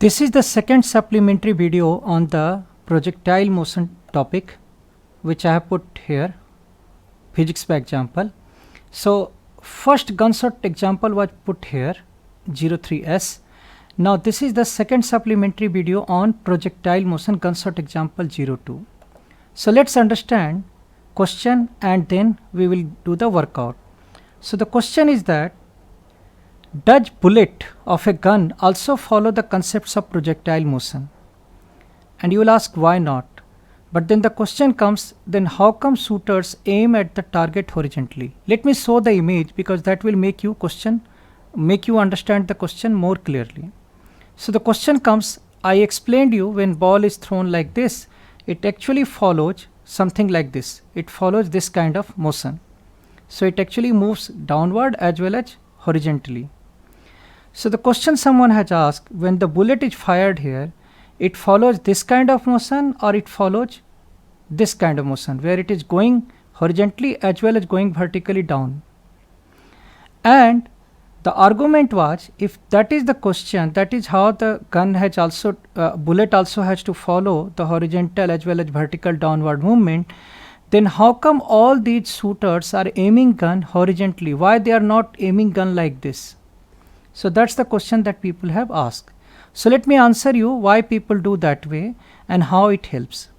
This is the second supplementary video on the projectile motion topic, which I have put here, physics by example. So first gunshot example was put here, 03S. Now this is the second supplementary video on projectile motion gunshot example 02. So let's understand question and then we will do the workout. So the question is that, does bullet of a gun also follow the concepts of projectile motion? And you will ask why not? But then the question comes, then how come shooters aim at the target horizontally? Let me show the image because that will make you understand the question more clearly. So the question comes, I explained you when ball is thrown like this, it actually follows something like this. It follows this kind of motion. So it actually moves downward as well as horizontally. So the question someone has asked, when the bullet is fired here, it follows this kind of motion or it follows this kind of motion where it is going horizontally as well as going vertically down. And the argument was, if that is the question, that is how the gun has also, bullet also has to follow the horizontal as well as vertical downward movement, then how come all these shooters are aiming gun horizontally? Why they are not aiming gun like this? So that's the question that people have asked. So let me answer you why people do that way and how it helps.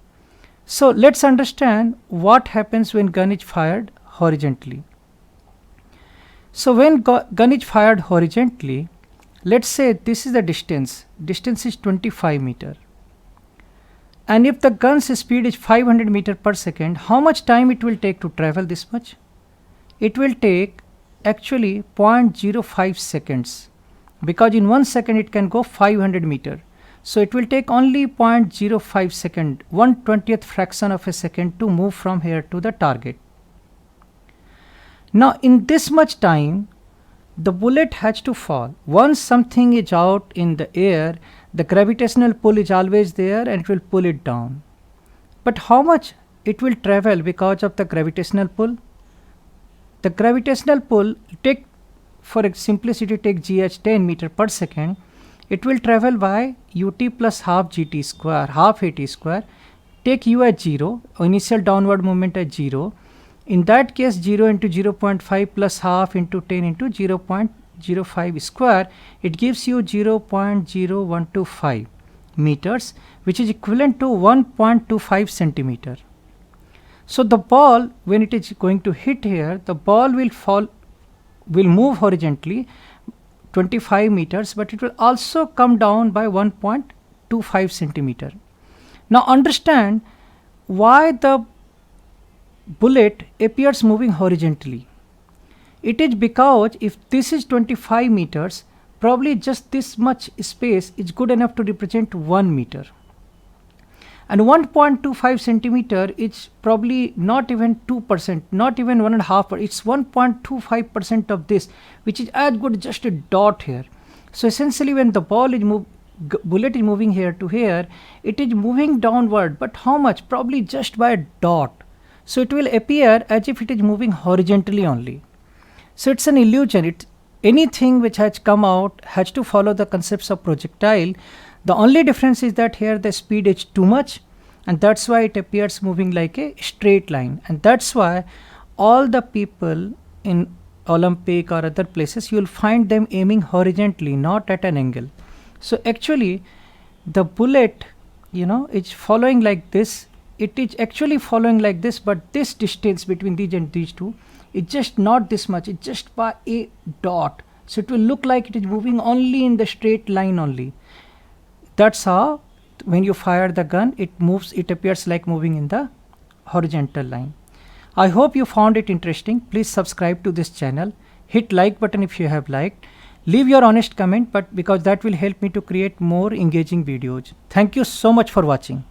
So let's understand what happens when gun is fired horizontally. So when gun is fired horizontally, let's say this is the distance. Distance is 25 meter. And if the gun's speed is 500 meter per second, how much time it will take to travel this much? It will take actually 0.05 seconds, because in 1 second it can go 500 meter. So it will take only 0.05 second, 1/20th fraction of a second to move from here to the target. Now in this much time, the bullet has to fall. Once something is out in the air, the gravitational pull is always there and it will pull it down. But how much it will travel because of the gravitational pull? The gravitational pull, take for simplicity, take g as 10 meter per second, it will travel by ut plus half gt square, half at square. Take u as 0, initial downward movement as 0. In that case, 0 into 0.5 plus half into 10 into 0.05 square, it gives you 0.0125 meters, which is equivalent to 1.25 centimeter. So the ball, when it is going to hit here, the ball will move horizontally 25 meters, but it will also come down by 1.25 centimeter. Now understand why the bullet appears moving horizontally. It is because if this is 25 meters, probably just this much space is good enough to represent 1 meter. And 1.25 centimeter is probably not even 2%, not even 1.5%, it's 1.25% of this, which is as good as just a dot here. So essentially when the bullet is moving here to here, it is moving downward, but how much? Probably just by a dot. So it will appear as if it is moving horizontally only. So it's an illusion. Anything which has come out has to follow the concepts of projectile. The only difference is that here the speed is too much, and that's why it appears moving like a straight line. And that's why all the people in Olympic or other places, you will find them aiming horizontally, not at an angle. So actually the bullet, is following like this. It is actually following like this, but this distance between these and these two is just not this much. It's just by a dot. So it will look like it is moving only in the straight line only. That's how when you fire the gun, it appears like moving in the horizontal line. I hope you found it interesting. Please subscribe to this channel. Hit like button if you have liked. Leave your honest comment, because that will help me to create more engaging videos. Thank you so much for watching.